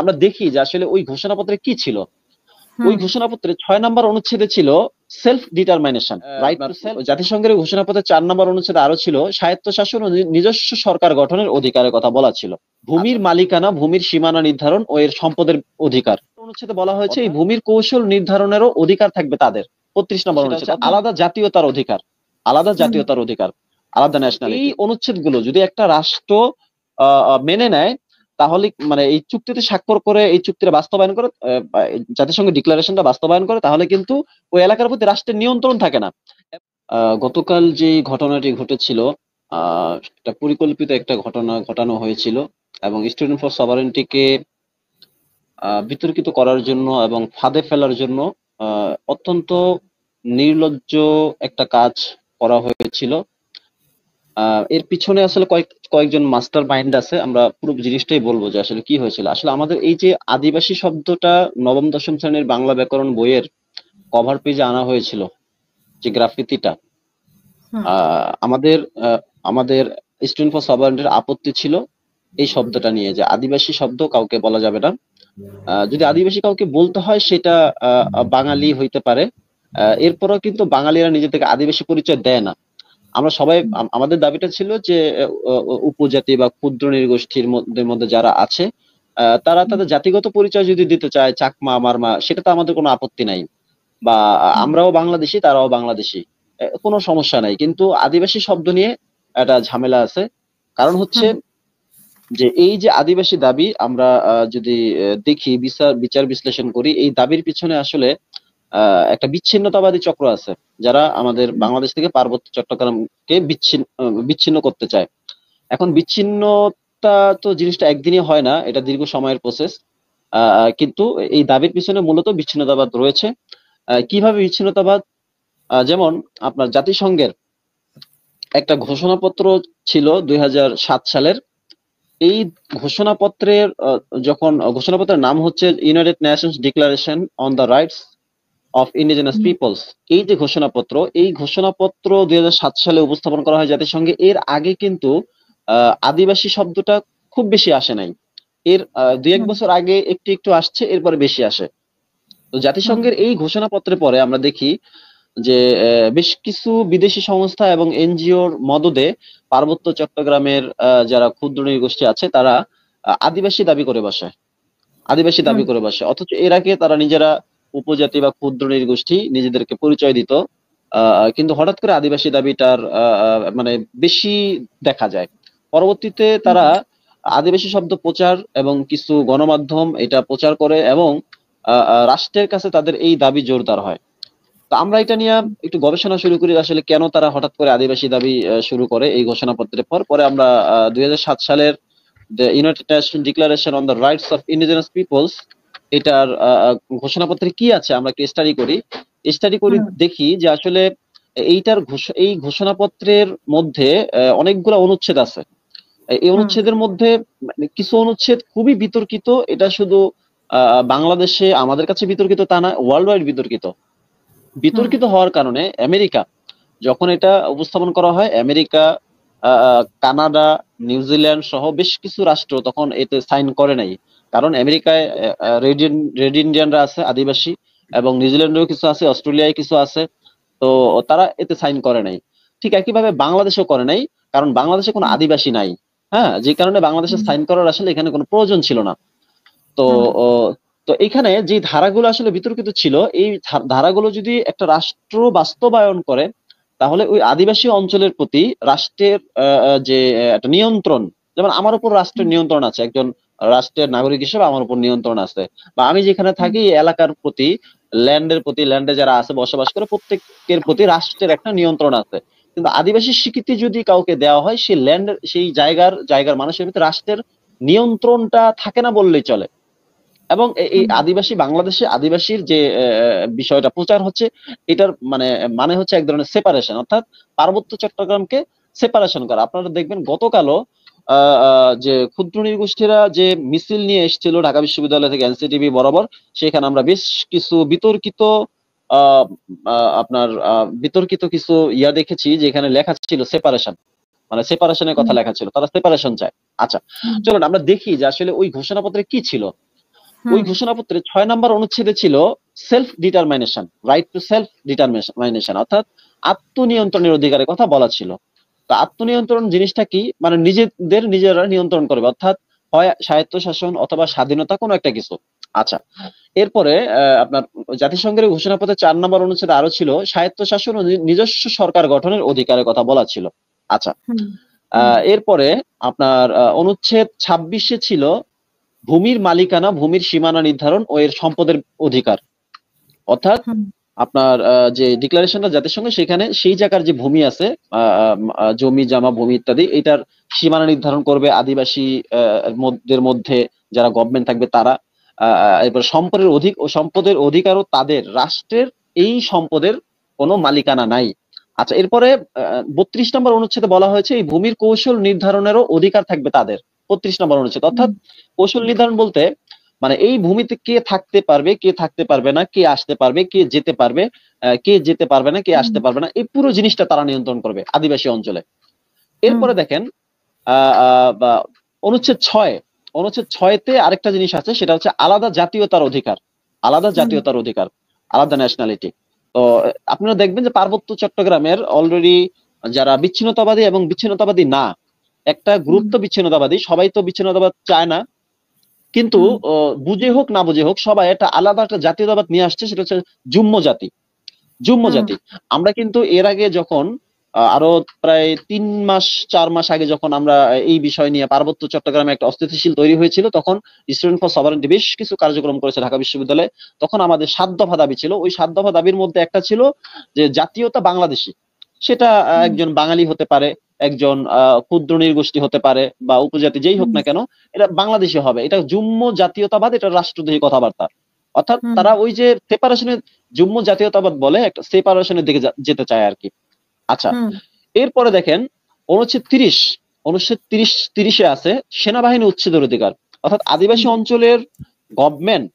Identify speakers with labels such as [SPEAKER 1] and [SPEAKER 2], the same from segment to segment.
[SPEAKER 1] আমরা দেখি যে আসলে ওই ঘোষণাপত্রে কি ছিল। ওই
[SPEAKER 2] হুম
[SPEAKER 1] ঘোষণাপত্রে ৬ নম্বর অনুচ্ছেদে ছিল self determination, right two self. জাতিসংঘের ঘোষণাপত্রে ৪ নম্বর অনুচ্ছেদে আরো ছিল স্বায়ত্তশাসন ও নিজস্ব সরকার গঠনের অধিকারের কথা বলা ছিল। ভূমির মালিকানা, ভূমির সীমানা নির্ধারণ ও এর সম্পদের অধিকার। অনুচ্ছেদে বলা হয়েছে এই ভূমির কৌশল নির্ধারণেরও অধিকার থাকবে তাদের। ৩৫ নম্বর অনুচ্ছেদ আলাদা জাতীয়তার অধিকার, আলাদা
[SPEAKER 2] হুম
[SPEAKER 1] জাতীয়তার অধিকার, আলাদা ন্যাশনালিটি। এই অনুচ্ছেদগুলো যদি একটা রাষ্ট্র মেনে নেয়, তাহলে মানে এই চুক্তিতে স্বাক্ষর করে, এই চুক্তিটা বাস্তবায়ন করে, জাতিসংঘ ডিক্লারেশনটা বাস্তবায়ন করে, তাহলে কিন্তু ওই এলাকার প্রতি রাষ্ট্রের নিয়ন্ত্রণ থাকে না। গতকাল যে ঘটনাটি ঘটেছিল, এটা পরিকল্পিত একটা ঘটনা ঘটানো হয়েছিল এবং স্টুডেন্ট ফর সভারেন্টিকে বিতর্কিত করার জন্য এবং ফাঁদে ফেলার জন্য অত্যন্ত নির্লজ্জ একটা কাজ করা হয়েছিল। এর পিছনে আসলে কয়েকজন মাস্টার মাইন্ড আছে। আমরা পুরো জিনিসটাই বলবো যে আসলে কি হয়েছিল। আসলে আমাদের এই যে আদিবাসী শব্দটা নবম দশম শ্রেণীর বাংলা ব্যাকরণ বইয়ের কভার পেজে আনা হয়েছিল, যে গ্রাফিতিটা,
[SPEAKER 2] হুম
[SPEAKER 1] আমাদের আমাদের স্টুডেন্ট ফর সভারেন্টির আপত্তি ছিল এই শব্দটা নিয়ে, যে আদিবাসী শব্দ কাউকে বলা যাবে না। যদি আদিবাসী কাউকে বলতে হয় সেটা বাঙালি হইতে পারে। এরপরও কিন্তু বাঙালিরা নিজে থেকে আদিবাসী পরিচয় দেয় না। আমরা সবাই আমাদের দাবিটা ছিল যে উপজাতি বা ক্ষুদ্র নৃগোষ্ঠীর মধ্যে যারা আছে, তারা তাদের জাতিগত পরিচয় যদি দিতে চায়, চাকমা মারমা, সেটা তো আমাদের কোনো আপত্তি নাই। বা আমরাও বাংলাদেশি, তারাও বাংলাদেশি, কোনো সমস্যা নাই। কিন্তু আদিবাসী শব্দ নিয়ে একটা ঝামেলা আছে। কারণ হচ্ছে
[SPEAKER 2] হুম
[SPEAKER 1] যে এই যে আদিবাসী দাবি, আমরা যদি দেখি, বিচার বিশ্লেষণ করি, এই দাবির পিছনে আসলে একটা বিচ্ছিন্নতাবাদী চক্র আছে, যারা আমাদের বাংলাদেশ থেকে পার্বত্য চট্টগ্রামকে বিচ্ছিন্ন করতে চায়। এখন বিচ্ছিন্নতা তো জিনিসটা একদিনই হয় না, এটা দীর্ঘ সময়ের প্রসেস। কিন্তু এই দাবির পিছনে মূলত বিচ্ছিন্নতাবাদ রয়েছে। কিভাবে বিচ্ছিন্নতাবাদ? যেমন আপনার জাতিসংঘের একটা ঘোষণাপত্র ছিল ২০০৭ সালের। এই ঘোষণাপত্রের যখন ঘোষণাপত্রের নাম হচ্ছে United Nations Declaration on the Rights of Indigenous
[SPEAKER 2] hmm
[SPEAKER 1] Peoples. এই যে ঘোষণাপত্র, এই ঘোষণাপত্র ২০০৭ সালে উপস্থাপন করা হয় জাতিসংঘে। এর আগে কিন্তু আদিবাসী শব্দটা খুব বেশি আসে নাই। এর দুই এক
[SPEAKER 2] হুম
[SPEAKER 1] বছর আগে একটু একটু আসছে, এরপরে বেশি আসে। তো
[SPEAKER 2] হুম
[SPEAKER 1] জাতিসংঘের এই ঘোষণাপত্রের পরে আমরা দেখি যে বেশ কিছু বিদেশি সংস্থা এবং এনজিওর মদদে পার্বত্য চট্টগ্রামের যারা ক্ষুদ্র নৃগোষ্ঠী আছে, তারা আদিবাসী দাবি করে বসে, আদিবাসী দাবি
[SPEAKER 2] হুম
[SPEAKER 1] করে বসে। অথচ এর আগে তারা নিজেরা উপজাতি বা ক্ষুদ্র নৃগোষ্ঠী নিজেদেরকে পরিচয় দিত। কিন্তু হঠাৎ করে আদিবাসী দাবিটার মানে বেশি দেখা যায়। পরবর্তীতে তারা আদিবাসী শব্দ প্রচার এবং কিছু গণমাধ্যম এটা প্রচার করে এবং রাষ্ট্রের কাছে তাদের এই দাবি জোরদার হয়। তো আমরা এটা নিয়ে একটু গবেষণা শুরু করি, আসলে কেন তারা হঠাৎ করে আদিবাসী দাবি শুরু করে এই ঘোষণাপত্রের পর। পরে আমরা ২০০৭ সালের the United Nation Declaration on the Rights of Indigenous Peoples, এটার ঘোষণাপত্রে কি আছে আমরা একটু স্টাডি করি। স্টাডি করি,
[SPEAKER 2] হুম
[SPEAKER 1] দেখি যে আসলে এই ঘোষণাপত্রের মধ্যে অনেকগুলো অনুচ্ছেদ আছে। এই
[SPEAKER 2] হুম
[SPEAKER 1] অনুচ্ছেদের মধ্যে মানে কিছু অনুচ্ছেদ খুবই বিতর্কিত। এটা শুধু বাংলাদেশে আমাদের কাছে বিতর্কিত তা না, ওয়ার্ল্ড ওয়াইড বিতর্কিত।
[SPEAKER 2] হুম
[SPEAKER 1] বিতর্কিত হওয়ার কারণে আমেরিকা, যখন এটা উপস্থাপন করা হয়, আমেরিকা, কানাডা, নিউজিল্যান্ড সহ বেশ কিছু রাষ্ট্র তখন এতে সাইন করে নাই। কারণ আমেরিকায় রেড ইন্ডিয়ানরা আছে, আদিবাসী, এবং নিউজিল্যান্ডেও কিছু আছে, অস্ট্রেলিয়ায় কিছু আছে। তো তারা এতে সাইন করে নাই। ঠিক একইভাবে বাংলাদেশও করে নাই, কারণ বাংলাদেশে কোনো আদিবাসী নাই। হ্যাঁ, যে কারণে বাংলাদেশে
[SPEAKER 2] হুম
[SPEAKER 1] সাইন করার আসলে এখানে কোনো প্রয়োজন ছিল না। তো
[SPEAKER 2] হুম
[SPEAKER 1] ও, তো এখানে যে ধারাগুলো আসলে বিতর্কিত ছিল, এই ধারাগুলো যদি একটা রাষ্ট্র বাস্তবায়ন করে, তাহলে ওই আদিবাসী অঞ্চলের প্রতি রাষ্ট্রের যে একটা নিয়ন্ত্রণ, যেমন আমার উপর রাষ্ট্রের নিয়ন্ত্রণ আছে, একজন রাষ্ট্রের নাগরিক হিসেবে আমার উপর নিয়ন্ত্রণ আছে, বা আমি যেখানে
[SPEAKER 2] হুম
[SPEAKER 1] থাকি এই এলাকার প্রতি, ল্যান্ডের প্রতি, ল্যান্ডে যারা আছে বসবাস করে, প্রত্যেকের প্রতি রাষ্ট্রের একটা নিয়ন্ত্রণ আছে। কিন্তু আদিবাসী স্বীকৃতি যদি কাউকে দেওয়া হয়, সেই ল্যান্ড, সেই জায়গার মানুষের ভিতরে রাষ্ট্রের নিয়ন্ত্রণটা থাকে না বললেই চলে। এবং এই
[SPEAKER 2] হুম
[SPEAKER 1] আদিবাসী, বাংলাদেশে আদিবাসীর যে বিষয়টা প্রচার হচ্ছে, এটার মানে মানে হচ্ছে এক ধরনের সেপারেশন, অর্থাৎ পার্বত্য চট্টগ্রামকে সেপারেশন করা। আপনারা দেখবেন গতকালও যে ক্ষুদ্র নৃগোষ্ঠীরা যে মিছিল নিয়ে এসেছিল ঢাকা বিশ্ববিদ্যালয় থেকে এনসিটিভি বরাবর, সেখানে আমরা বেশ কিছু বিতর্কিত আহ আপনার বিতর্কিত কিছু দেখেছি, যেখানে লেখা ছিল সেপারেশন, মানে সেপারেশনের কথা
[SPEAKER 2] হুম
[SPEAKER 1] লেখা ছিল, তারা সেপারেশন চায়। আচ্ছা,
[SPEAKER 2] হুম
[SPEAKER 1] চলুন আমরা দেখি যে আসলে ওই ঘোষণাপত্রে কি ছিল। ওই
[SPEAKER 2] হুম,
[SPEAKER 1] ঘোষণাপত্রে 6 নম্বর অনুচ্ছেদে ছিল self determination, right two self determination, অর্থাৎ আত্মনিয়ন্ত্রণের অধিকারের কথা বলা ছিল। তো আত্মনিয়ন্ত্রণ জিনিসটা কি, মানে নিজেদের নিজেরা নিয়ন্ত্রণ করবে, অর্থাৎ হয় স্বায়ত্তশাসন অথবা স্বাধীনতা, কোনো একটা কিছু। আচ্ছা, এরপরে আপনার জাতিসংঘের ঘোষণাপত্রে 4 নম্বর অনুচ্ছেদে আরো ছিল স্বায়ত্তশাসন ও নিজস্ব সরকার গঠনের অধিকারের কথা বলা ছিল। আচ্ছা,
[SPEAKER 2] হুম, হুম,
[SPEAKER 1] এরপরে আপনার অনুচ্ছেদ 26-এ ছিল ভূমির মালিকানা, ভূমির সীমানা নির্ধারণ ও এর সম্পদের অধিকার। অর্থাৎ
[SPEAKER 2] হুম,
[SPEAKER 1] আপনার যে ডিক্লারেশনটা জাতিসংঘ, সেখানে সেই জায়গার যে ভূমি আছে, জমি জমা ভূমি ইত্যাদি, এটার সীমানা নির্ধারণ করবে আদিবাসী দের মধ্যে যারা গভর্নমেন্ট থাকবে তারা। এরপর সম্পদের অধিকারও তাদের, রাষ্ট্রের এই সম্পদের কোনো মালিকানা নাই। আচ্ছা, এরপরে 32 নম্বর অনুচ্ছেদে বলা হয়েছে এই ভূমির কৌশল নির্ধারণেরও অধিকার থাকবে তাদের। 32 নম্বর অনুচ্ছেদ, অর্থাৎ
[SPEAKER 2] হুম,
[SPEAKER 1] কৌশল নির্ধারণ বলতে মানে এই ভূমিতে কে থাকতে পারবে, কে থাকতে পারবে না, কে আসতে পারবে, কে যেতে পারবে, কে যেতে পারবে না, কে
[SPEAKER 2] হুম,
[SPEAKER 1] আসতে পারবে না, এই পুরো জিনিসটা তারা নিয়ন্ত্রণ করবে আদিবাসী অঞ্চলে।
[SPEAKER 2] হুম,
[SPEAKER 1] এরপরে দেখেন বা অনুচ্ছেদ 6, অনুচ্ছেদ 6-তে আরেকটা জিনিস আছে, সেটা হচ্ছে আলাদা জাতীয়তার অধিকার। আলাদা
[SPEAKER 2] হুম,
[SPEAKER 1] জাতীয়তার অধিকার, আলাদা ন্যাশনালিটি। তো আপনারা দেখবেন যে পার্বত্য চট্টগ্রামের অলরেডি যারা বিচ্ছিন্নতাবাদী এবং বিচ্ছিন্নতাবাদী না, একটা গ্রুপ
[SPEAKER 2] হুম,
[SPEAKER 1] তো বিচ্ছিন্নতাবাদী, সবাই তো বিচ্ছিন্নতাবাদ চায় না, কিন্তু
[SPEAKER 2] হুম,
[SPEAKER 1] বুঝে হোক না বুঝে হোক সবাই একটা আলাদা একটা জাতীয়তাবাদ নিয়ে আসছে, সেটা হচ্ছে যুম্ম জাতি। যুম্ম
[SPEAKER 2] হুম,
[SPEAKER 1] জাতি। আমরা কিন্তু এর আগে যখন আরো প্রায় 3 মাস 4 মাস আগে যখন আমরা এই বিষয় নিয়ে পার্বত্য চট্টগ্রামে একটা অস্থিতিশীল তৈরি হয়েছিল, তখন স্টুডেন্ট ফর সভারেন্টি বেশ কিছু কার্যক্রম করেছে ঢাকা বিশ্ববিদ্যালয়ে। তখন আমাদের 7 দফা দাবি ছিল। ওই 7 দফা দাবির মধ্যে একটা ছিল যে জাতীয়তা বাংলাদেশী। সেটা
[SPEAKER 2] হুম,
[SPEAKER 1] একজন বাঙালি হতে পারে, একজন ক্ষুদ্র নৃগোষ্ঠী হতে পারে, বা উপজাতি যেই হোক
[SPEAKER 2] হুম,
[SPEAKER 1] না কেন, এটা বাংলাদেশী হবে। এটা যুম্ম জাতীয়তাবাদ, এটা রাষ্ট্রদ্রোহী কথাবার্তা। অর্থাৎ
[SPEAKER 2] হুম,
[SPEAKER 1] তারা ওই যে সেপারেশনের, যুম্ম জাতীয়তাবাদ বলে একটা সেপারেশনের দিকে যেতে চায় আর কি। আচ্ছা,
[SPEAKER 2] হুম,
[SPEAKER 1] এরপরে দেখেন অনুচ্ছেদ 30, অনুচ্ছেদ 30-এ আছে সেনাবাহিনী উচ্ছেদের অধিকার। অর্থাৎ আদিবাসী
[SPEAKER 2] হুম,
[SPEAKER 1] অঞ্চলের গভর্নমেন্ট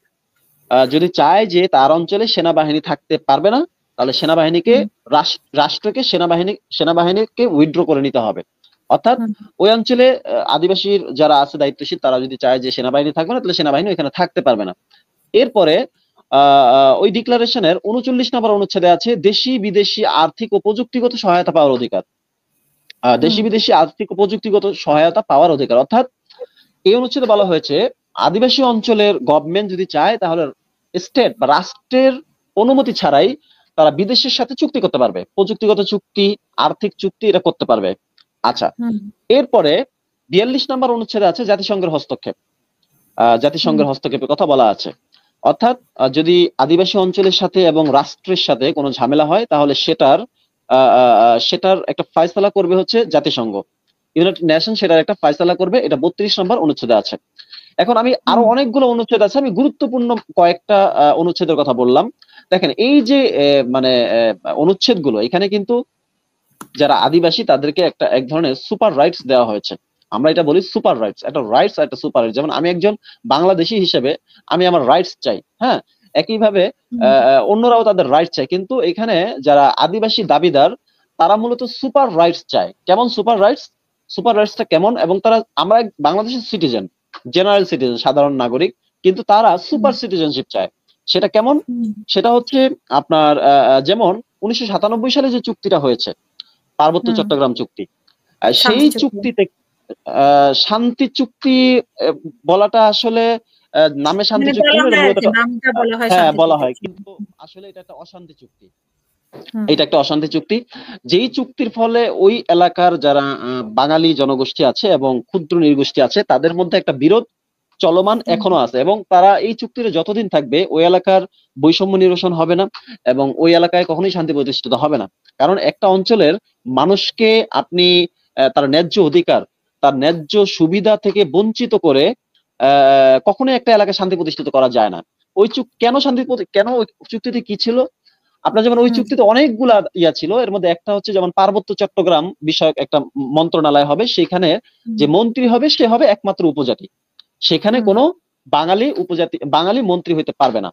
[SPEAKER 1] যদি চায় যে তার অঞ্চলে সেনাবাহিনী থাকতে পারবে না, তাহলে সেনাবাহিনীকে,
[SPEAKER 2] হুম,
[SPEAKER 1] রাষ্ট্রকে সেনাবাহিনীকে উইথড্র করে নিতে হবে। অর্থাৎ
[SPEAKER 2] হুম,
[SPEAKER 1] ওই অঞ্চলে আদিবাসীর যারা আছে দায়িত্বশীল, তারা যদি চায় যে সেনাবাহিনী থাকবে না, তাহলে সেনাবাহিনী ওখানে থাকতে পারবে না। এরপরে ওই ডিক্লারেশনের 39 নম্বর অনুচ্ছেদে আছে দেশি বিদেশি আর্থিক ও প্রযুক্তিগত সহায়তা পাওয়ার অধিকার। দেশি
[SPEAKER 2] হুম,
[SPEAKER 1] বিদেশি আর্থিক ও প্রযুক্তিগত সহায়তা পাওয়ার অধিকার। অর্থাৎ এই অনুচ্ছেদে বলা হয়েছে আদিবাসী অঞ্চলের গভর্নমেন্ট যদি চায়, তাহলে স্টেট বা রাষ্ট্রের অনুমতি ছাড়াই তারা বিদেশের সাথে চুক্তি করতে পারবে, প্রযুক্তিগত চুক্তি, আর্থিক চুক্তি, এটা করতে পারবে। আচ্ছা,
[SPEAKER 2] হুম,
[SPEAKER 1] এরপরে 42 নম্বর অনুচ্ছেদে আছে জাতিসংঘের হস্তক্ষেপ।
[SPEAKER 2] হুম,
[SPEAKER 1] জাতিসংঘের হস্তক্ষেপের কথা বলা আছে। অর্থাৎ যদি আদিবাসী অঞ্চলের সাথে এবং রাষ্ট্রের সাথে কোনো ঝামেলা হয়, তাহলে সেটার একটা ফায়সালা করবে হচ্ছে জাতিসংঘ। ইউনাইটেড নেশন সেটার একটা ফায়সালা করবে, এটা 32 নম্বর অনুচ্ছেদে আছে। এখন আমি আরো
[SPEAKER 2] হুম,
[SPEAKER 1] অনেকগুলো অনুচ্ছেদ আছে, আমি গুরুত্বপূর্ণ কয়েকটা অনুচ্ছেদের কথা বললাম। দেখেন এই যে মানে অনুচ্ছেদগুলো, এখানে কিন্তু যারা আদিবাসী তাদেরকে এক ধরনের সুপার রাইটস দেওয়া হয়েছে। আমরা এটা বলি সুপার রাইটস, একটা রাইটস একটা সুপার রাইটস। যেমন আমি একজন বাংলাদেশী হিসেবে আমি আমার রাইটস চাই, হ্যাঁ, একইভাবে
[SPEAKER 2] হুম,
[SPEAKER 1] অন্যরাও তাদের রাইটস চায়, কিন্তু এখানে যারা আদিবাসী দাবিদার, তারা মূলত সুপার রাইটস চায়। কেমন সুপার রাইটস, সুপার রাইটসটা কেমন, এবং আমরা বাংলাদেশের সিটিজেন, জেনারেল সিটিজেন, সাধারণ নাগরিক, কিন্তু তারা
[SPEAKER 2] হুম,
[SPEAKER 1] সুপার সিটিজেনশিপ চায়। সেটা কেমন,
[SPEAKER 2] হুম,
[SPEAKER 1] সেটা হচ্ছে আপনার যেমন 1997 সালে যে চুক্তিটা হয়েছে, পার্বত্য
[SPEAKER 2] হুম,
[SPEAKER 1] চট্টগ্রাম চুক্তি, সেই
[SPEAKER 2] শান্তি চুক্তি।
[SPEAKER 1] চুক্তিতে শান্তি চুক্তি বলাটা আসলে নামে শান্তি
[SPEAKER 2] মানে
[SPEAKER 1] চুক্তি
[SPEAKER 2] বলা
[SPEAKER 1] হলো, এটা
[SPEAKER 2] হয় আর
[SPEAKER 1] মূলত
[SPEAKER 2] কি, নামটা বলা হয়
[SPEAKER 1] হ্যাঁ
[SPEAKER 2] শান্তি
[SPEAKER 1] বলা
[SPEAKER 2] চুক্তি।
[SPEAKER 1] হয়,
[SPEAKER 2] হুম,
[SPEAKER 1] কিন্তু আসলে এটা একটা অশান্তি চুক্তি।
[SPEAKER 2] হুম,
[SPEAKER 1] এটা একটা অশান্তি চুক্তি, যেই চুক্তির ফলে ওই এলাকার যারা বাঙালি জনগোষ্ঠী আছে এবং ক্ষুদ্র নৃগোষ্ঠী আছে, তাদের মধ্যে একটা বিরোধ চলমান
[SPEAKER 2] হুম,
[SPEAKER 1] এখনো আছে, এবং তারা এই চুক্তিতে যতদিন থাকবে ওই এলাকার বৈষম্য নিরসন হবে না, এবং ওই এলাকায় কখনোই শান্তি প্রতিষ্ঠিত হবে না। কারণ একটা অঞ্চলের মানুষকে আপনি তার ন্যায্য অধিকার, তার ন্যায্য সুবিধা থেকে বঞ্চিত করে কখনোই একটা এলাকায় শান্তি প্রতিষ্ঠিত করা যায় না। কেন ওই চুক্তিতে কি ছিল, আপনার যেমন ওই
[SPEAKER 2] হুম,
[SPEAKER 1] চুক্তিতে অনেকগুলা ইয়া ছিল, এর মধ্যে একটা হচ্ছে যেমন পার্বত্য চট্টগ্রাম বিষয়ক একটা মন্ত্রণালয় হবে, সেখানে
[SPEAKER 2] হুম,
[SPEAKER 1] যে মন্ত্রী হবে সে হবে একমাত্র উপজাতি, সেখানে
[SPEAKER 2] হুম,
[SPEAKER 1] কোনো বাঙালি মন্ত্রী হইতে পারবে না।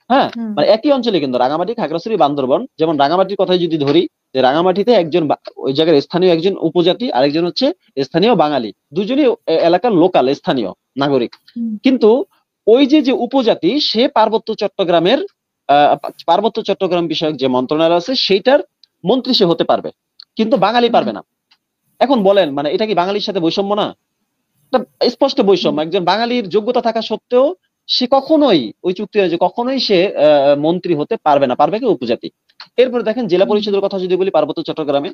[SPEAKER 1] হ্যাঁ,
[SPEAKER 2] হুম,
[SPEAKER 1] মানে একই অঞ্চলে কিন্তু রাঙামাটি, খাগড়াছড়ি, বান্দরবন, যেমন রাঙামাটির কথাই যদি ধরি, যে রাঙামাটিতে একজন ওই জায়গার স্থানীয় একজন উপজাতি, আরেকজন হচ্ছে স্থানীয় বাঙালি, দুজনই এলাকার লোকাল স্থানীয় নাগরিক।
[SPEAKER 2] হুম,
[SPEAKER 1] কিন্তু ওই যে উপজাতি সে পার্বত্য চট্টগ্রাম বিষয়ক যে মন্ত্রণালয় আছে সেইটার মন্ত্রী সে হতে পারবে, কিন্তু বাঙালি পারবে না। এখন বলেন মানে এটা কি বাঙালির সাথে বৈষম্য না? এটা স্পষ্ট বৈষম্য। একজন বাঙালির যোগ্যতা থাকা সত্ত্বেও সে কখনোই ওই চুক্তি অনুযায়ী কখনোই সে মন্ত্রী হতে পারবে না, পারবে কি উপজাতি। এরপরে দেখেন জেলা পরিষদের কথা যদি বলি পার্বত্য চট্টগ্রামে,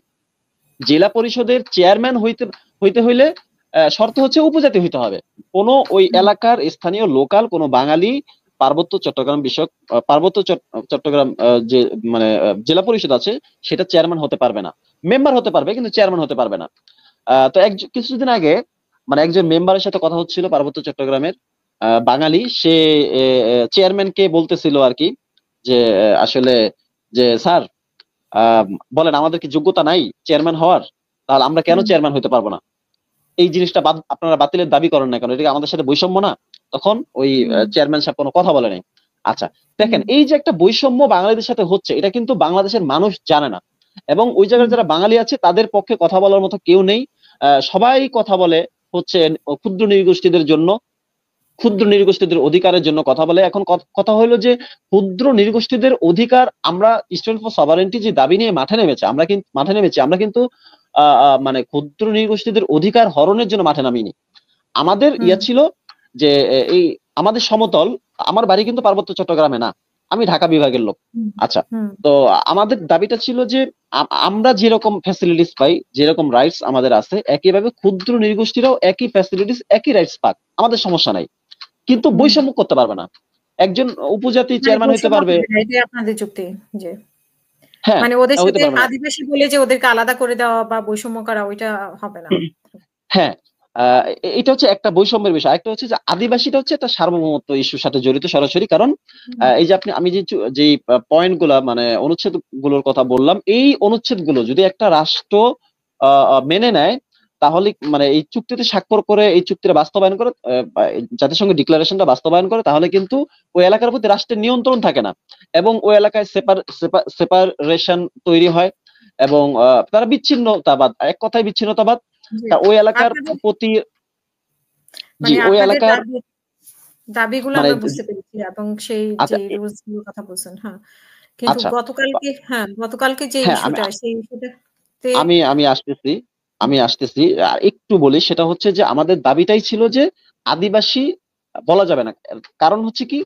[SPEAKER 1] জেলা পরিষদের চেয়ারম্যান হইতে হইলে শর্ত হচ্ছে উপজাতি হইতে হবে। কোন ওই এলাকার স্থানীয় লোকাল কোন বাঙালি পার্বত্য চট্টগ্রাম যে মানে জেলা পরিষদ আছে সেটা চেয়ারম্যান হতে পারবে না। মেম্বার হতে পারবে কিন্তু চেয়ারম্যান হতে পারবে না। তো কিছুদিন আগে মানে একজন মেম্বারের সাথে কথা হচ্ছিল পার্বত্য চট্টগ্রামের বাঙালি, সে চেয়ারম্যানকে বলতেছিল আর কি যে আসলে যে স্যার বলেন আমাদের কি যোগ্যতা নাই চেয়ারম্যান হওয়ার, তাহলে আমরা কেন চেয়ারম্যান হতে পারবো না? এই জিনিসটা আপনারা বাতিলের দাবি করেন না কেন? এটা কি আমাদের সাথে বৈষম্য না? তখন ওই চেয়ারম্যান সাহেব কোনো কথা বলে নাই। আচ্ছা দেখেন এই যে একটা বৈষম্য বাঙালিদের সাথে হচ্ছে, এটা কিন্তু বাংলাদেশের মানুষ জানে না, এবং ওই জায়গায় যারা বাঙালি আছে তাদের পক্ষে কথা বলার মতো কেউ নেই। সবাই কথা বলে হচ্ছে ক্ষুদ্র নৃগোষ্ঠীদের জন্য, ক্ষুদ্র নৃগোষ্ঠীদের অধিকারের জন্য কথা বলে। এখন কথা হলো যে ক্ষুদ্র নৃগোষ্ঠীদের অধিকার, আমরা স্টুডেন্ট ফর সভারেন্টি যে দাবি নিয়ে মাঠে নেমেছি, আমরা কিন্তু মানে ক্ষুদ্র নৃগোষ্ঠীদের অধিকার হরণের জন্য মাঠে নামিনি। আমাদের ইয়া ছিল যে এই আমাদের সমতল, আমার বাড়ি কিন্তু পার্বত্য চট্টগ্রামে না, আমি ঢাকা বিভাগের লোক। আচ্ছা, তো আমাদের দাবিটা ছিল যে আমরা যেরকম ফ্যাসিলিটিস পাই, যেরকম রাইটস আমাদের আছে, একইভাবে ক্ষুদ্র নৃগোষ্ঠীরাও একই ফ্যাসিলিটিস একই রাইটস পাক, আমাদের সমস্যা নাই, কিন্তু বৈষম্য করতে পারবে না। একজন উপজাতি চেয়ারম্যান হইতে পারবে,
[SPEAKER 2] এটাই আপনাদের যুক্তি যে
[SPEAKER 1] হ্যাঁ
[SPEAKER 2] মানে ওদের
[SPEAKER 1] হইতে
[SPEAKER 2] সাথে
[SPEAKER 1] পারবে না।
[SPEAKER 2] আদিবাসী বলে যে ওদেরকে আলাদা করে দেওয়া বা বৈষম্য করা ওইটা হবে না।
[SPEAKER 1] হ্যাঁ, এটা হচ্ছে একটা বৈষম্যের বিষয়। একটা হচ্ছে যে আদিবাসীটা হচ্ছে একটা সার্বভৌমত্ব ইস্যুর সাথে জড়িত সরাসরি। কারণ এই যে আমি যে পয়েন্ট গুলা মানে অনুচ্ছেদ গুলোর কথা বললাম, এই অনুচ্ছেদ গুলো যদি একটা রাষ্ট্র মেনে নেয়, তাহলে মানে এই চুক্তিতে স্বাক্ষর করে, এই চুক্তিটা বাস্তবায়ন করে, জাতিসংঘ ডিক্লারেশনটা বাস্তবায়ন করে, তাহলে কিন্তু ওই এলাকার প্রতি রাষ্ট্রের নিয়ন্ত্রণ থাকে না, এবং ওই এলাকায় সেপারেশন তৈরি হয়, এবং তারা বিচ্ছিন্নতাবাদ, এক কথায় বিচ্ছিন্নতাবাদ। ওই এলাকার প্রতি ওই এলাকার
[SPEAKER 2] দাবিগুলো
[SPEAKER 1] মানে
[SPEAKER 2] আমরা বুঝতে পেরেছি, এবং সেই যে রুলস গুলোর কথা বলছেন। হ্যাঁ, কিন্তু গতকালকে যে ইস্যুটা, সেই ইস্যুটাতে
[SPEAKER 1] আমি আসতেছি আর একটু বলি। সেটা হচ্ছে যে আমাদের দাবিটাই ছিল যে আদিবাসী বলা যাবে না। কারণ হচ্ছে কি,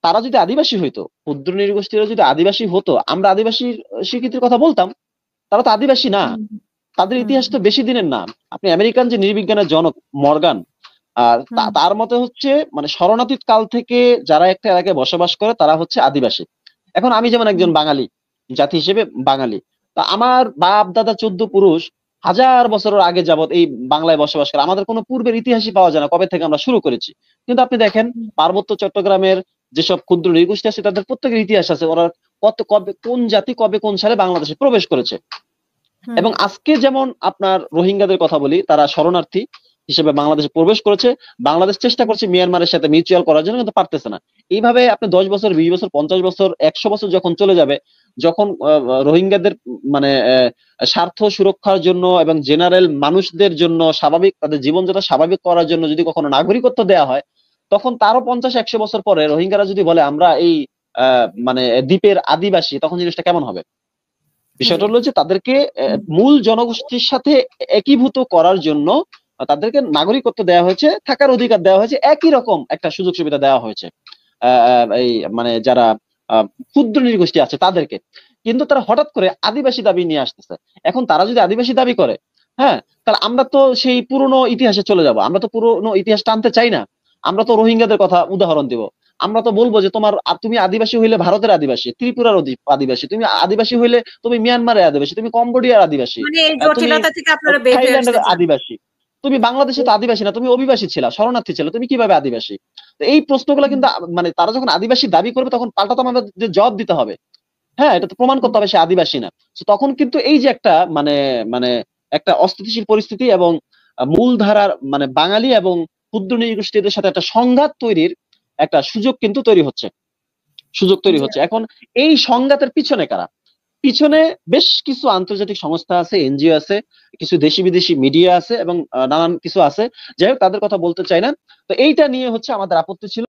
[SPEAKER 1] তারা যদি আদিবাসী হইতো, ক্ষুদ্র নৃগোষ্ঠীরা যদি আদিবাসী হতো, আমরা আদিবাসীর স্বীকৃতির কথা বলতাম। তারা তো আদিবাসী না, তাদের ইতিহাস তো বেশি দিনের না। আপনি আমেরিকান যে নৃবিজ্ঞানের জনক মর্গান, আর তার মতে হচ্ছে মানে শরণাতীত কাল থেকে যারা একটা এলাকায় বসবাস করে তারা হচ্ছে আদিবাসী। এখন আমি যেমন একজন বাঙালি, জাতি হিসেবে বাঙালি, তা আমার বাপ দাদা 14 পুরুষ হাজার বছরের আগে যাবত এই বাংলায় বসবাস করে, আমাদের কোনো পূর্বের ইতিহাসই পাওয়া যায় না কবে থেকে আমরা শুরু করেছি। কিন্তু আপনি দেখেন পার্বত্য চট্টগ্রামের যেসব ক্ষুদ্র নৃগোষ্ঠী আছে তাদের প্রত্যেকের ইতিহাস আছে, ওরা কবে কোন জাতি কবে কোন সালে বাংলাদেশে প্রবেশ করেছে। এবং আজকে যেমন আপনার রোহিঙ্গাদের কথা বলি, তারা শরণার্থী হিসেবে বাংলাদেশে প্রবেশ করেছে, বাংলাদেশ চেষ্টা করছে মিয়ানমারের সাথে মিউচুয়াল করার জন্য, কিন্তু পারতেছে না। এইভাবে আপনি 10 বছর, 20 বছর, 50 বছর, 100 বছর যখন চলে যাবে, যখন রোহিঙ্গাদের মানে স্বার্থ সুরক্ষার জন্য এবং জেনারেল মানুষদের জন্য স্বাভাবিক তাদের জীবনযাত্রা স্বাভাবিক করার জন্য যদি কখনো নাগরিকত্ব দেওয়া হয়, তখন তারও 50-100 বছর পরে রোহিঙ্গারা যদি বলে আমরা এই মানে দ্বীপের আদিবাসী, তখন জিনিসটা কেমন হবে? বিষয়টা হলো যে তাদেরকে মূল জনগোষ্ঠীর সাথে একীভূত করার জন্য তাদেরকে নাগরিকত্ব দেওয়া হয়েছে, থাকার অধিকার দেওয়া হয়েছে, একই রকম একটা সুযোগ সুবিধা দেওয়া হয়েছে এই মানে যারা ক্ষুদ্র নৃগোষ্ঠী আছে তাদেরকে। কিন্তু তারা হঠাৎ করে আদিবাসী দাবি নিয়ে আসতেছে। এখন তারা যদি আদিবাসী দাবি করে, হ্যাঁ, তাহলে আমরা তো সেই পুরনো ইতিহাসে চলে যাব। আমরা তো পুরনো ইতিহাস টানতে চাই না। আমরা তো রোহিঙ্গাদের কথা উদাহরণ দিব। আমরা তো বলবো যে তুমি আদিবাসী হইলে ভারতের আদিবাসী, ত্রিপুরার আদিবাসী, তুমি আদিবাসী হইলে তুমি মিয়ানমারের আদিবাসী, তুমি কম্বোডিয়ার আদিবাসী,
[SPEAKER 2] মানে এই
[SPEAKER 1] তুমি
[SPEAKER 2] জটিলতা থেকে আপনারা বের হয়ে
[SPEAKER 1] থাইল্যান্ডের
[SPEAKER 2] আসতে চান।
[SPEAKER 1] আদিবাসী, তুমি বাংলাদেশে তো আদিবাসী না, তুমি অভিবাসী ছিলা, শরণার্থী ছিল, তুমি কিভাবে আদিবাসী? তো এই প্রশ্নগুলো কিন্তু মানে তারা যখন আদিবাসী দাবি করবে তখন পাল্টা তো আমাদের জবাব দিতে হবে। হ্যাঁ, এটা তো প্রমাণ করতে হবে সে আদিবাসী না। তখন কিন্তু এই যে একটা মানে মানে একটা অস্থিতিশীল পরিস্থিতি এবং মূলধারার মানে বাঙালি এবং ক্ষুদ্র নৃগোষ্ঠীদের সাথে একটা সংঘাত তৈরির একটা সুযোগ কিন্তু তৈরি হচ্ছে। এখন এই সংঘাতের পিছনে কারা? পিছনে বেশ কিছু আন্তর্জাতিক সংস্থা আছে, এনজিও আছে, কিছু দেশি বিদেশি মিডিয়া আছে, এবং নানান কিছু আছে। যাই হোক, তাদের কথা বলতে চাই না। তো এইটা নিয়ে হচ্ছে আমাদের আপত্তি ছিল।